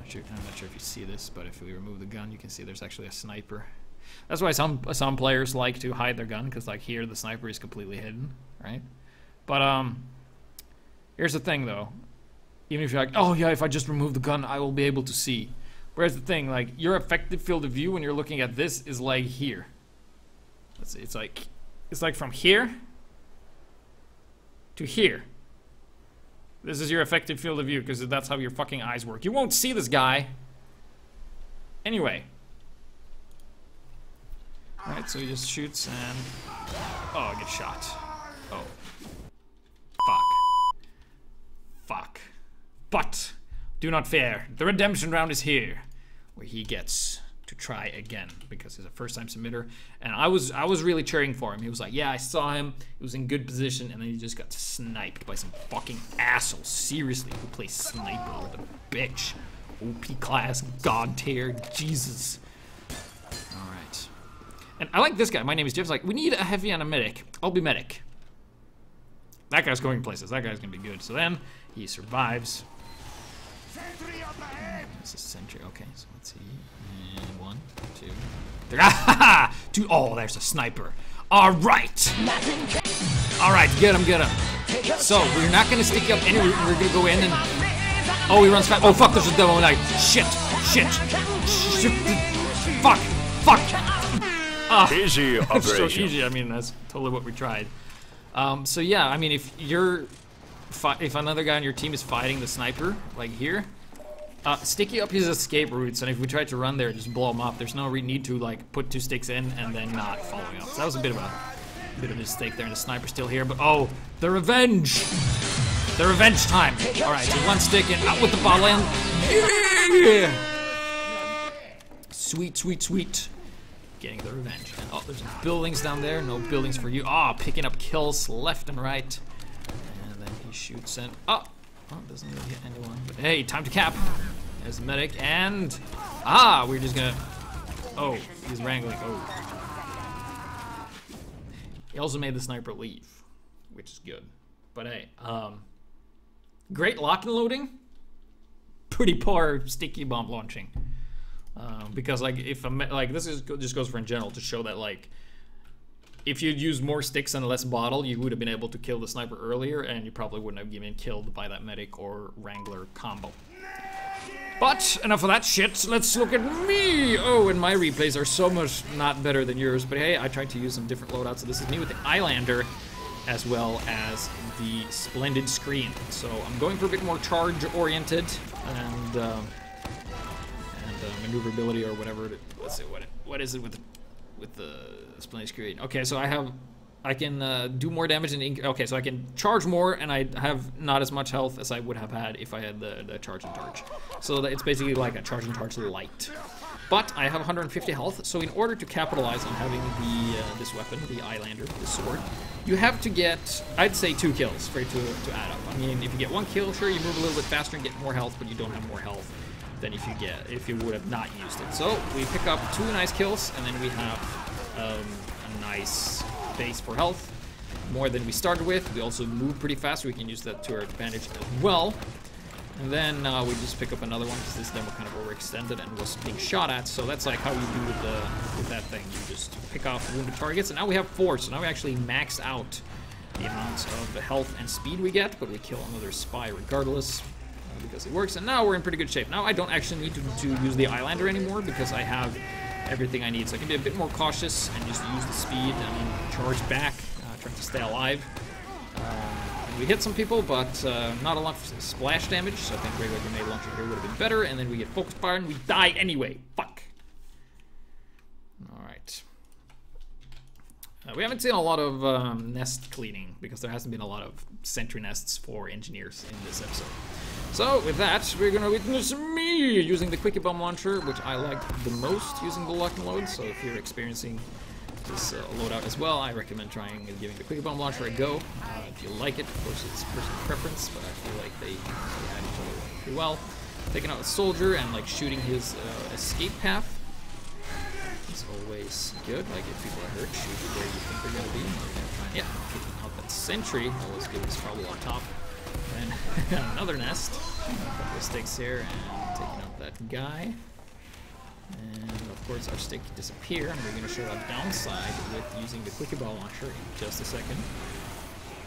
2. I'm not sure if you see this, but if we remove the gun, you can see there's actually a sniper. That's why some players like to hide their gun, because like here the sniper is completely hidden, right? But here's the thing though. Even if you're like, oh yeah, if I just remove the gun, I will be able to see. Whereas the thing, like your effective field of view when you're looking at this is like here. Let's see, it's like from here to here. This is your effective field of view, because that's how your fucking eyes work. You won't see this guy. Anyway. Alright, so he just shoots and... oh, I get shot. Oh. Fuck. But, do not fear. The redemption round is here. Where he gets to try again, because he's a first-time submitter. And I was really cheering for him. He was like, yeah, I saw him. He was in good position, and then he just got sniped by some fucking asshole. Seriously, who plays sniper with a bitch? OP class, god tier, Jesus. Alright. And I like this guy. My name is Jeff. He's like, we need a heavy and a medic. I'll be medic. That guy's going places. That guy's gonna be good. So then, he survives. This is sentry. Okay, so let's see. And 1, 2, 3. Ah! 2. Oh, there's a sniper. All right. All right, get him. So we're not gonna stick up anywhere. We're gonna go in and. Oh, he runs fast. Oh fuck! There's a demo knight. Shit. Fuck. Easy operation. So easy. I mean, that's totally what we tried. So yeah, I mean, if another guy on your team is fighting the sniper, like here, sticky up his escape routes, and if we try to run there, just blow him up. There's no need to like put 2 sticks in and then not following up. So that was a bit of a mistake there, and the sniper's still here. But oh, the revenge time. All right, so 1 stick and out with the ball land. Yeah! Sweet. Getting the revenge. And oh, there's buildings down there. No buildings for you. Ah, picking up kills left and right. And then he shoots and doesn't really hit anyone. But hey, time to cap. There's the medic and we're just gonna. Oh, he's wrangling. Oh. He also made the sniper leave, which is good. But hey, great lock-and-loading. Pretty poor sticky bomb launching. Because like if this just goes for in general to show that like if you'd used more sticks and less bottle, you would have been able to kill the sniper earlier, and you probably wouldn't have been killed by that medic or wrangler combo. But enough of that shit. Let's look at me. Oh, and my replays are so much not better than yours. But hey, I tried to use some different loadouts. So this is me with the Islander, as well as the Splendid Screen. So I'm going for a bit more charge-oriented and maneuverability or whatever. Let's see what is it with the Splendid Screen. Okay, so I can do more damage and okay, so I can charge more, and I have not as much health as I would have had if I had the charge and charge. So it's basically like a charge and charge light. But I have 150 health, so in order to capitalize on having this weapon, the Islander, the sword, you have to get, I'd say, 2 kills for it to add up. I mean, if you get 1 kill, sure, you move a little bit faster and get more health, but you don't have more health than if you would have not used it. So we pick up 2 nice kills, and then we have a nice base for health, more than we started with. We also move pretty fast, so we can use that to our advantage as well. And then we just pick up another one, because this demo kind of overextended and was being shot at. So that's like how you do with that thing. You just pick off wounded targets, and now we have 4. So now we actually max out the amounts of the health and speed we get, but we kill another spy regardless. Because it works, and now we're in pretty good shape. Now I don't actually need to use the Islander anymore, because I have everything I need. So I can be a bit more cautious and just use the speed and charge back, trying to stay alive. We hit some people, but not a lot of splash damage, so I think regular grenade launcher here would have been better, and then we get focus fire and we die anyway. Fuck. Alright. We haven't seen a lot of nest cleaning, because there hasn't been a lot of sentry nests for engineers in this episode. So, with that, we're gonna witness me using the Quickie Bomb Launcher, which I like the most using the lock-and-load, so if you're experiencing this loadout as well, I recommend trying and giving the Quickie Bomb Launcher a go. If you like it, of course it's personal preference, but I feel like they add each other pretty well. Taking out a soldier and like shooting his escape path is always good. Like if people are hurt, shoot where you think they're gonna be. Yeah, kicking out that sentry, always good, is probably on top. And another nest. A couple of sticks here and taking out that guy. And of course our stick disappear, and we're going to show a downside with using the Quickie Ball Launcher in just a second.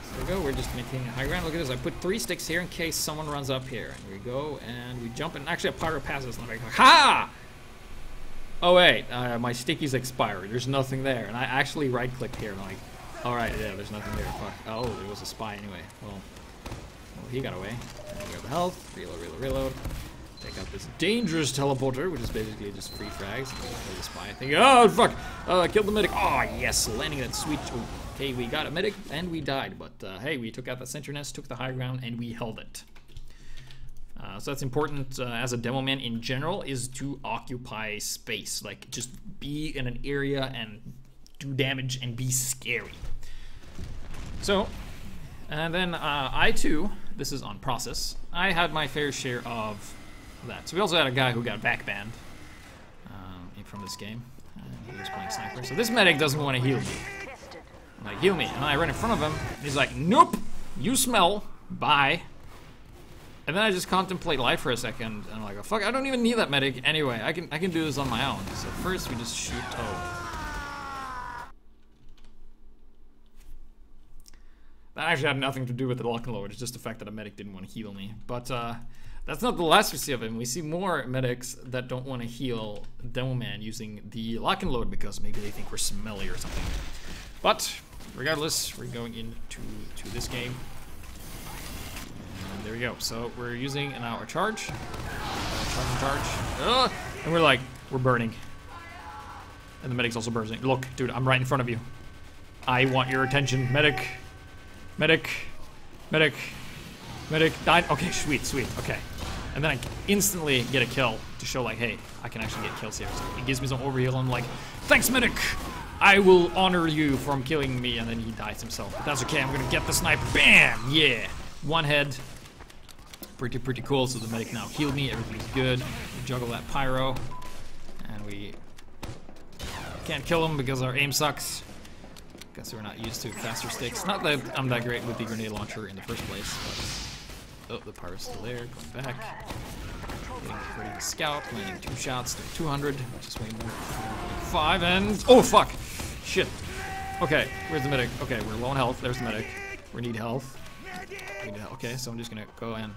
So there we go, we're just maintaining a high ground. Look at this, I put 3 sticks here in case someone runs up here. And we go, and we jump, and actually a pyro passes, and I'm like, ha! Oh wait, my stickies expired, there's nothing there. And I actually right-clicked here, and I'm like, alright, yeah, there's nothing there, fuck. Oh, there was a spy anyway. Well, he got away. And we have the health, reload. Take out this dangerous teleporter, which is basically just free frags. The spy thing. Oh fuck! I killed the medic. Oh yes, landing that sweet. Okay, we got a medic and we died, but hey, we took out the sentry nest, took the high ground, and we held it. So that's important as a demo man in general, is to occupy space. Like just be in an area and do damage and be scary. So, and then I too. This is on process. I had my fair share of that. So we also had a guy who got backbanned from this game. He was playing sniper. So this medic doesn't want to heal me. I'm like, heal me. And I ran in front of him. And he's like, nope, you smell. Bye. And then I just contemplate life for a second. And I'm like, oh, fuck, I don't even need that medic. Anyway, I can do this on my own. So first we just shoot. Oh. That actually had nothing to do with the lock-and-load. It's just the fact that a medic didn't want to heal me. But that's not the last we see of him. We see more medics that don't want to heal Demo Man using the lock-and-load because maybe they think we're smelly or something. But regardless, we're going into this game. And there we go. So we're using now our charge. And we're like, we're burning. And the medic's also burning. Look, dude, I'm right in front of you. I want your attention, medic. Medic. Died. Okay, sweet. Okay. And then I instantly get a kill to show like, hey, I can actually get kills here. So it gives me some overheal. I'm like, thanks, medic. I will honor you from killing me. And then he dies himself. But that's okay. I'm gonna get the sniper. Bam! Yeah. One head. Pretty cool. So the medic now healed me. Everything's good. We juggle that pyro. And we can't kill him because our aim sucks. Guess we're not used to faster sticks. Not that I'm that great with the grenade launcher in the first place, but... Oh, the pyro's still there, going back. Getting ready to scout, landing 2 shots, doing 200, which is way more than 5, and... Oh, fuck! Shit. Okay, where's the medic? Okay, we're low on health, there's the medic. We need health. Okay, so I'm just gonna go and,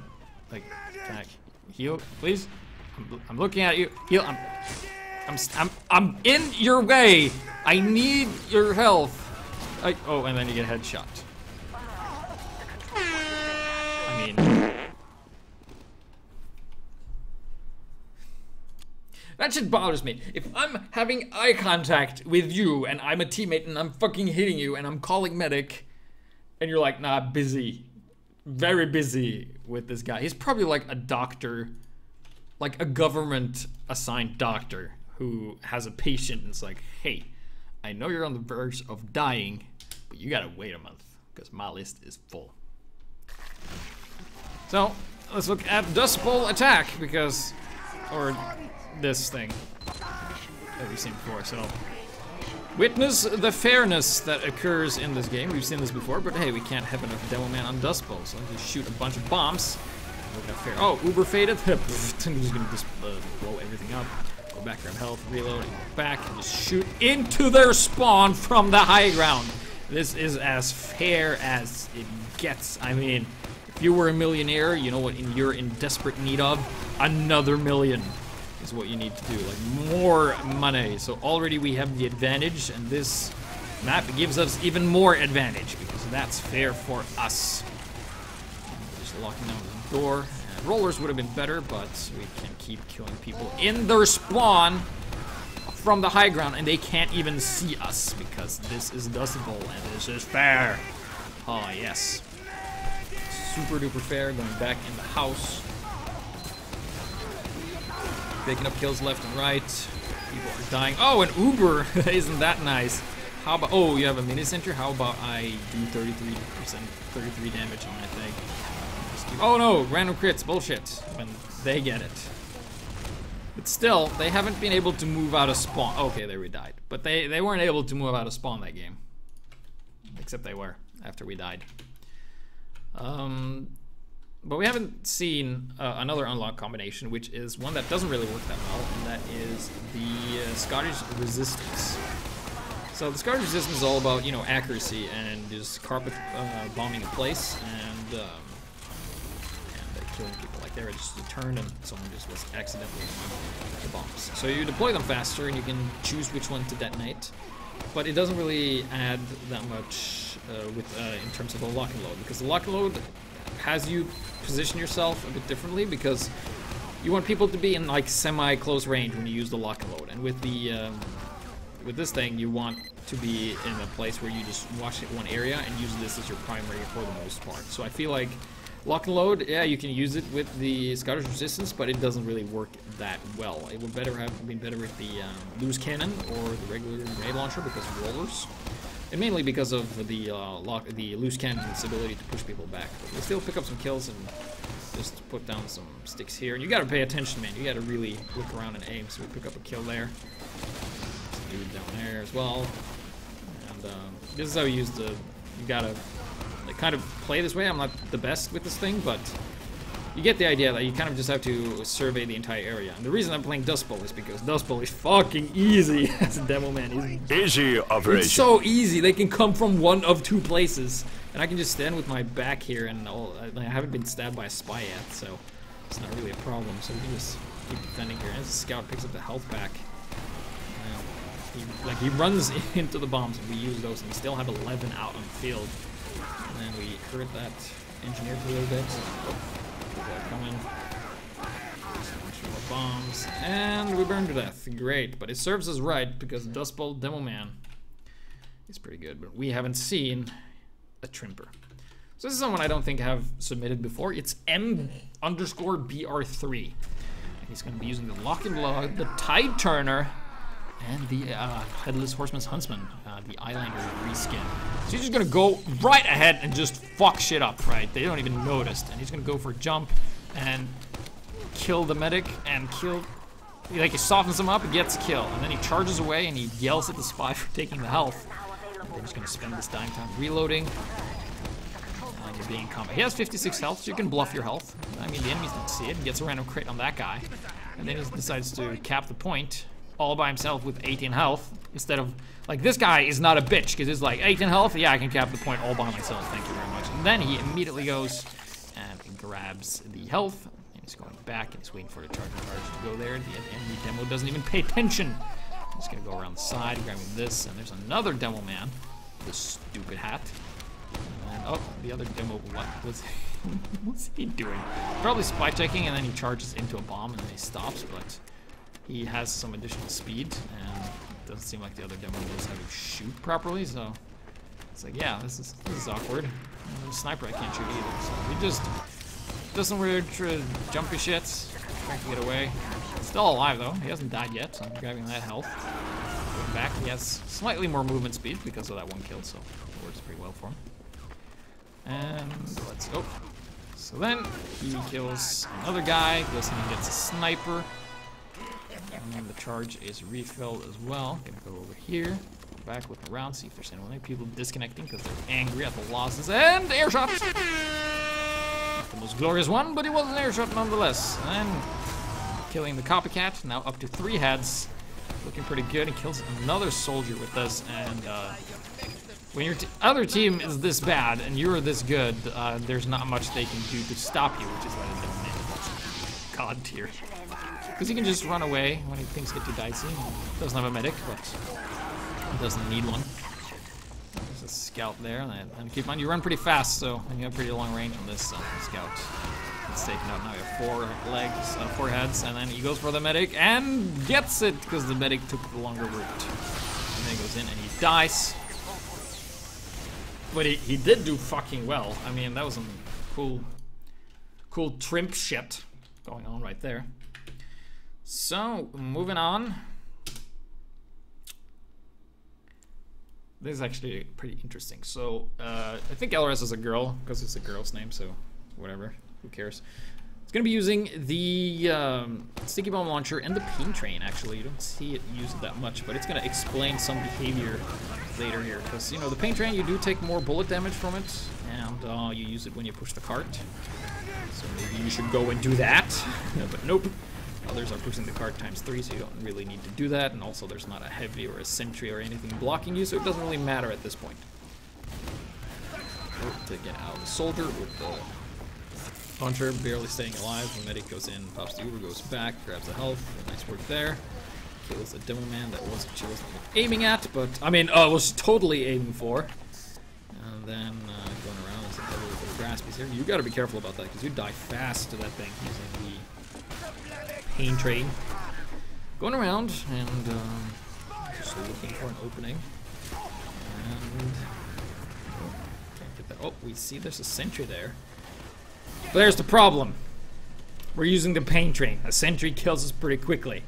like, can I heal, please? I'm looking at you. Heal, I'm in your way! I need your health! Oh, and then you get headshot. I mean... That shit bothers me. If I'm having eye contact with you, and I'm a teammate, and I'm fucking hitting you, and I'm calling medic, and you're like, nah, busy. Very busy with this guy. He's probably like a doctor, like a government-assigned doctor, who has a patient and it's like, hey, I know you're on the verge of dying, but you gotta wait a month, because my list is full. So, let's look at Dust Bowl attack, because, or this thing that we've seen before, so. Witness the fairness that occurs in this game. We've seen this before, but hey, we can't have enough Demo Man on Dust Bowl, so I just shoot a bunch of bombs. Look how fair. Oh, uber faded. I'm just gonna just blow everything up. Go back, grab health, reload, and go back, and just shoot into their spawn from the high ground. This is as fair as it gets. I mean, if you were a millionaire, you know what you're in desperate need of? Another million is what you need to do, like more money. So already we have the advantage, and this map gives us even more advantage because that's fair for us. Just locking down the door. Rollers would have been better, but we can keep killing people in their spawn from the high ground, and they can't even see us because this is Dust Bowl and this is fair. Oh yes, super duper fair. Going back in the house, picking up kills left and right. People are dying. Oh, an Uber! Isn't that nice? How about? Oh, you have a mini center. How about I do 33%, 33 damage on that thing? Oh no, random crits, bullshit. When they get it. But still, they haven't been able to move out of spawn. Okay, there we died. But they weren't able to move out of spawn that game. Except they were, after we died. But we haven't seen another unlock combination, which is one that doesn't really work that well, and that is the Scottish Resistance. So the Scottish Resistance is all about, you know, accuracy and just carpet bombing a place and killing people. Like they were just turned and someone just was accidentally on the bombs. So you deploy them faster and you can choose which one to detonate, but it doesn't really add that much in terms of the lock-and-load, because the lock-and-load has you position yourself a bit differently because you want people to be in like semi-close range when you use the lock-and-load, and with the with this thing you want to be in a place where you just watch it one area and use this as your primary for the most part. So I feel like lock and load, yeah, you can use it with the Scottish Resistance, but it doesn't really work that well. It would have been better with the loose cannon or the regular grenade launcher because of rollers, and mainly because of the loose cannon's ability to push people back. But we still pick up some kills and just put down some sticks here. And you gotta pay attention, man. You gotta really look around and aim. So we pick up a kill there. Some dude down there as well. And this is how you use the. You gotta. They kind of play this way. I'm not the best with this thing, but you get the idea that you kind of just have to survey the entire area. And the reason I'm playing Dust Bowl is because Dust Bowl is fucking easy as a demo, man. Easy operation. It's so easy. They can come from one of two places, and I can just stand with my back here, and I haven't been stabbed by a spy yet, so it's not really a problem. So we can just keep defending here. As the scout picks up the health back, he runs into the bombs, and we use those, and we still have 11 out on the field. And then we hurt that engineer for a little bit. People are coming. Some more bombs. And we burned to death. Great. But it serves us right because Dust Bowl Demo Man is pretty good. But we haven't seen a Trimper. So this is someone I don't think I have submitted before. It's M_BR3. And he's going to be using the loch-n-load, the Tide Turner, and the Headless Horseman's Huntsman, the Eyelander reskin. So he's just gonna go right ahead and just fuck shit up, right? They don't even notice. And he's gonna go for a jump and kill the medic and kill. Like he softens him up and gets a kill. And then he charges away and he yells at the spy for taking the health. And they're just gonna spend this dying time reloading. And you're being in combat. He has 56 health, so you can bluff your health. I mean, the enemies don't see it. He gets a random crit on that guy. And then he decides to cap the point all by himself with 18 health, instead of, like, this guy is not a bitch, because he's like, 18 health, yeah, I can cap the point all by myself, thank you very much. And then he immediately goes and grabs the health, and he's going back, and he's waiting for the charging barge to go there. The enemy demo doesn't even pay attention. He's gonna go around the side, grabbing this, and there's another demo man, this stupid hat. And, oh, the other demo, what's he doing? Probably spy checking, and then he charges into a bomb, and then he stops, but he has some additional speed, and it doesn't seem like the other demo knows how to shoot properly, so it's like, yeah, this is awkward. And the sniper I can't shoot either, so he just does some weird jumpy shit, trying to get away. He's still alive though, he hasn't died yet, so I'm grabbing that health. Going back, he has slightly more movement speed because of that one kill, so it works pretty well for him. And let's go. So then he kills another guy, goes in and gets a sniper. And the charge is refilled as well. Gonna go over here, go back, look around, see if there's any people disconnecting because they're angry at the losses. And air shot! Not the most glorious one, but it was an air shot nonetheless. And killing the copycat, now up to 3 heads. Looking pretty good. He kills another soldier with this. And when your other team is this bad and you're this good, there's not much they can do to stop you, which is why they don't name it God tier. Because he can just run away when things get too dicey. He doesn't have a medic, but he doesn't need one. There's a scout there, and keep in mind you run pretty fast, so and you have pretty long range on this scout. It's taken out. Now you have 4 heads, and then he goes for the medic and gets it because the medic took the longer route. And then he goes in and he dies. But he did do fucking well. I mean, that was some cool trimp shit going on right there. So, moving on. This is actually pretty interesting. So, I think LRS is a girl, because it's a girl's name, so whatever. Who cares? It's going to be using the sticky bomb launcher and the pain train, actually. You don't see it used that much, but it's going to explain some behavior later here. Because, you know, the pain train, you do take more bullet damage from it, and you use it when you push the cart. So maybe you should go and do that. But nope. Others are pushing the cart ×3, so you don't really need to do that. And also, there's not a heavy or a sentry or anything blocking you, so it doesn't really matter at this point. To get out the soldier with the launcher, barely staying alive. The medic goes in, pops the Uber, goes back, grabs the health. Nice work there. Kills the demo man that she wasn't aiming at, but I mean, was totally aiming for. And then going around, there's a couple of little graspies here. You got to be careful about that because you die fast to that thing using the pain train. Going around and just looking for an opening. And can't get that. Oh, we see there's a sentry there. But there's the problem. We're using the pain train. A sentry kills us pretty quickly.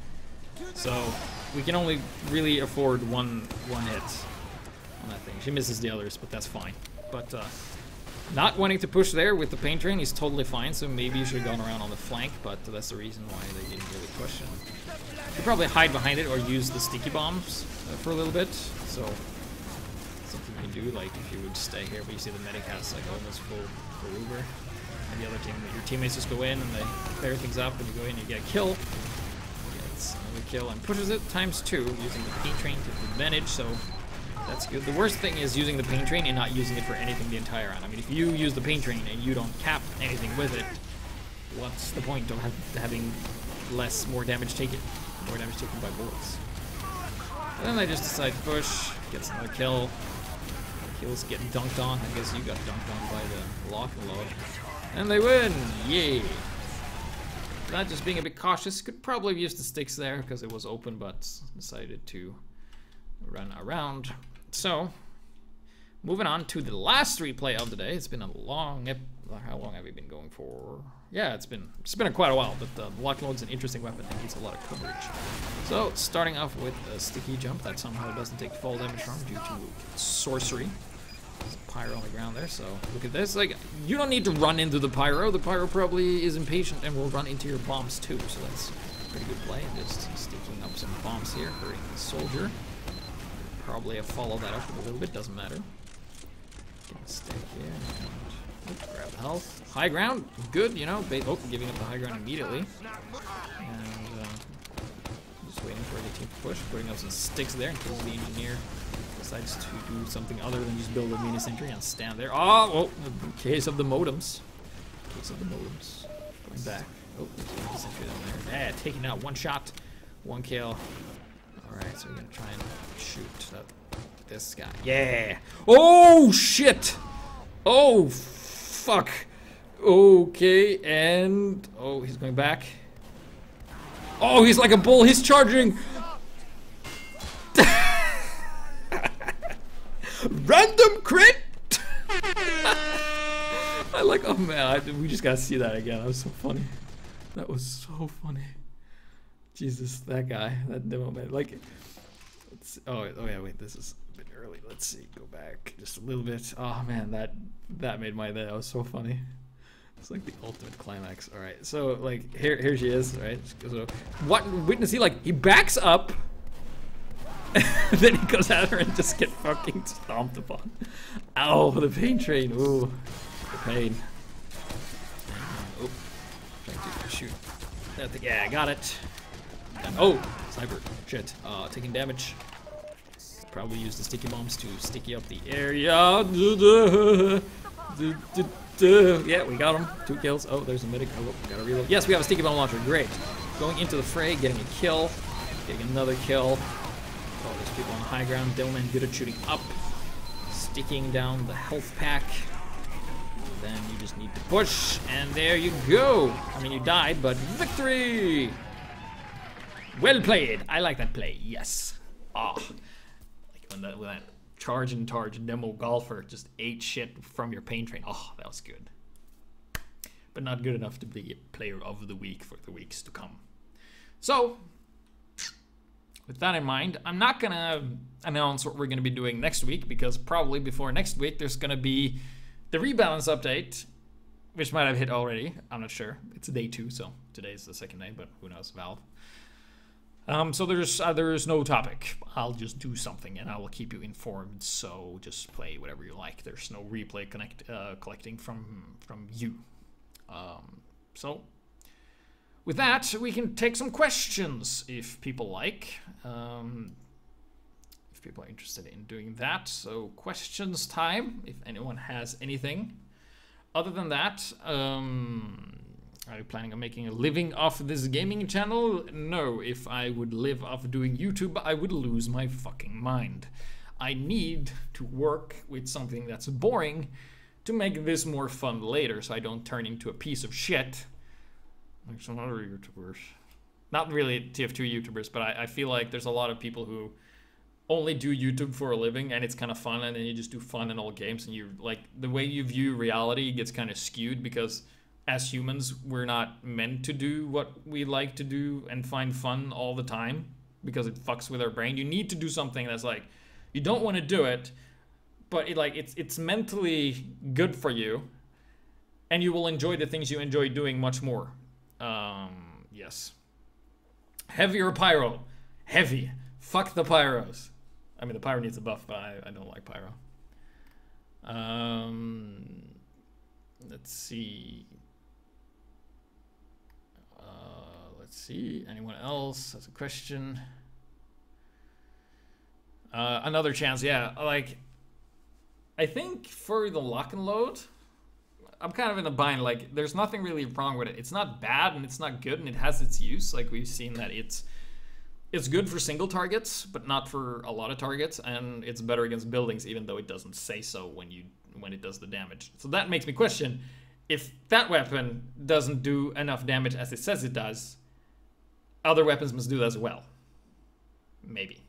So we can only really afford one hit on that thing. She misses the others, but that's fine. But not wanting to push there with the pain train, he's totally fine, so maybe you should have gone around on the flank, but that's the reason why they didn't really push. And you probably hide behind it or use the sticky bombs for a little bit. So something you can do, like if you would stay here, but you see the medic has like almost full Uber. And the other team, your teammates just go in and they clear things up, and you go in and you get a kill. Gets another kill and pushes it ×2 using the pain train to advantage, so that's good. The worst thing is using the pain train and not using it for anything the entire round. I mean, if you use the pain train and you don't cap anything with it, what's the point of having more damage taken by bullets? And then they just decide to push, gets another kill. Kills get dunked on. I guess you got dunked on by the loch-n-load. And they win! Yay! Not just being a bit cautious, could probably have used the sticks there because it was open, but decided to run around. So, moving on to the last replay of the day. It's been a long, how long have we been going for? Yeah, it's been quite a while, but the loch-n-load's an interesting weapon and needs a lot of coverage. So, starting off with a sticky jump that somehow doesn't take fall damage from due to sorcery. There's a pyro on the ground there, so look at this. Like, you don't need to run into the pyro. The pyro probably is impatient and will run into your bombs too, so that's a pretty good play. Just sticking up some bombs here, hurting the soldier. Probably have followed that up with a little bit, doesn't matter. Get a stick here, and grab the health. High ground, good, you know, giving up the high ground immediately. And just waiting for the team to push, putting up some sticks there in case the engineer decides to do something other than just build a mini sentry and stand there. Oh, well, in case of the modems. Going back. Oh, there's a mini sentry down there. Yeah, taking out one shot, one kill. Alright, so we're gonna try and shoot this guy. Yeah! Oh, shit! Oh, fuck! Okay, and... oh, he's going back. Oh, he's like a bull! He's charging! Random crit! I like... oh, man, we just gotta see that again. That was so funny. That was so funny. Jesus, that guy, that demo man. Like, let's, oh yeah, wait, this is a bit early. Let's see, go back just a little bit. Oh man, that made my day. That was so funny. It's like the ultimate climax. All right, so like here she is. Right, so what witness he like? He backs up, then he goes at her and just get fucking stomped upon. Ow, the pain train. Ooh, the pain. Oh, trying to shoot. Yeah, I got it. Oh, sniper. Shit. Taking damage. Probably use the sticky bombs to sticky up the area. Yeah, we got him. 2 kills. Oh, there's a medic. Oh, gotta reload. Yes, we have a sticky bomb launcher. Great. Going into the fray, getting a kill. Getting another kill. Oh, there's people on the high ground. Dillman good at shooting up. sticking down the health pack. Then you just need to push, and there you go. I mean, you died, but victory! Well played. I like that play. Yes. Ah, like when that charge and charge demo golfer just ate shit from your pain train. Oh, that was good. But not good enough to be a player of the week for the weeks to come. So, with that in mind, I'm not gonna announce what we're gonna be doing next week, because probably before next week there's gonna be the rebalance update, which might have hit already. I'm not sure. It's day 2, so today's the second day, but who knows, Valve. So there's no topic. I'll just do something and I will keep you informed. So just play whatever you like. There's no replay collecting from you. So with that, we can take some questions if people like. If people are interested in doing that. So questions time, if anyone has anything. Other than that, are you planning on making a living off this gaming channel? No, if I would live off doing YouTube, I would lose my fucking mind. I need to work with something that's boring to make this more fun later, so I don't turn into a piece of shit like some other YouTubers. Not really TF2 YouTubers, but I feel like there's a lot of people who only do YouTube for a living, and it's kind of fun, and then you just do fun in all games, and you like the way you view reality gets kind of skewed, because as humans, we're not meant to do what we like to do and find fun all the time, because it fucks with our brain. You need to do something that's like, you don't want to do it, but it's mentally good for you, and you will enjoy the things you enjoy doing much more. Yes. Heavier pyro. Heavy. Fuck the pyros. I mean, the pyro needs a buff, but I don't like pyro. Let's see. Let's see. Anyone else has a question? Another chance, yeah. Like, I think for the lock-and-load, I'm kind of in a bind. Like, there's nothing really wrong with it. It's not bad and it's not good, and it has its use. Like, we've seen that it's good for single targets, but not for a lot of targets, and it's better against buildings, even though it doesn't say so when it does the damage. So that makes me question, if that weapon doesn't do enough damage as it says it does, other weapons must do that as well. Maybe.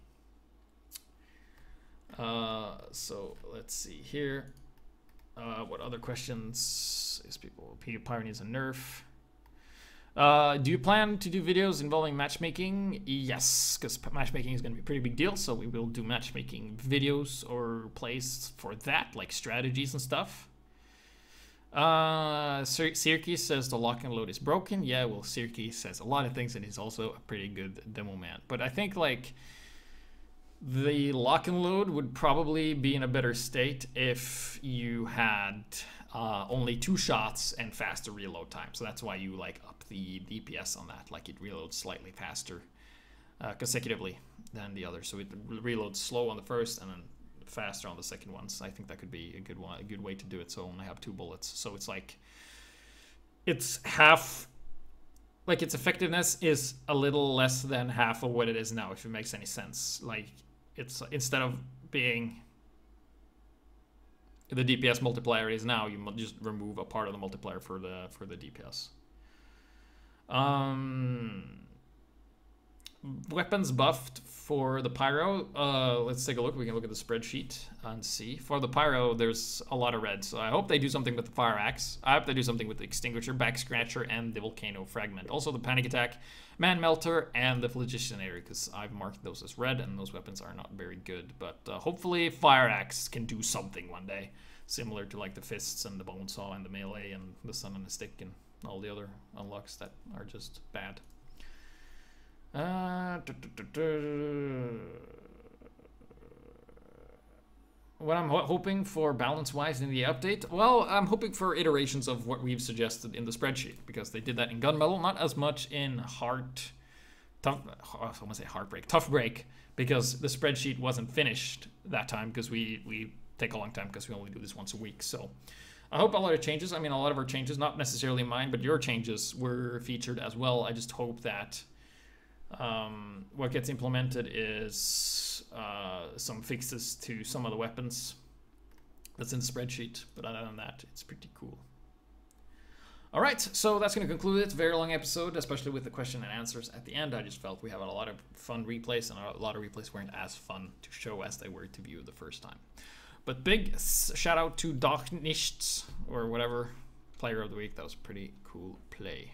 So let's see here. What other questions is people? Pyro needs a nerf. Do you plan to do videos involving matchmaking? Yes, because matchmaking is going to be a pretty big deal, so we will do matchmaking videos or plays for that, like strategies and stuff. Sirki says the lock-and-load is broken. Yeah, well, Sirki says a lot of things, and he's also a pretty good demo man. But I think, like, the lock-and-load would probably be in a better state if you had only 2 shots and faster reload time. So that's why you like up the DPS on that. Like, it reloads slightly faster consecutively than the other. So it reloads slow on the first and then faster on the second ones. I think that could be a good way to do it. So only have 2 bullets. So it's like, it's half, like its effectiveness is a little less than half of what it is now, if it makes any sense. Like, it's, instead of being the DPS multiplier is now, you just remove a part of the multiplier for the DPS. Weapons buffed for the pyro. Let's take a look. We can look at the spreadsheet and see. For the pyro, there's a lot of red. So I hope they do something with the fire axe. I hope they do something with the extinguisher, back scratcher, and the volcano fragment. Also the panic attack, man melter, and the phlogistionnary, because I've marked those as red, and those weapons are not very good. But hopefully fire axe can do something one day, similar to like the fists and the bone saw and the melee and the sun and the stick and all the other unlocks that are just bad. What I'm hoping for balance-wise in the update? Well, I'm hoping for iterations of what we've suggested in the spreadsheet, because they did that in Gunmetal, not as much in Tough Break, because the spreadsheet wasn't finished that time, because we take a long time because we only do this once a week. So I hope a lot of changes, I mean, a lot of our changes, not necessarily mine, but your changes were featured as well. I just hope that what gets implemented is some fixes to some of the weapons, that's in the spreadsheet. But other than that, it's pretty cool. All right, so that's going to conclude it. Very long episode, especially with the question and answers at the end. I just felt we have a lot of fun replays, and a lot of replays weren't as fun to show as they were to view the first time. But big shout out to Doc Nichts, or whatever, player of the week. That was a pretty cool play.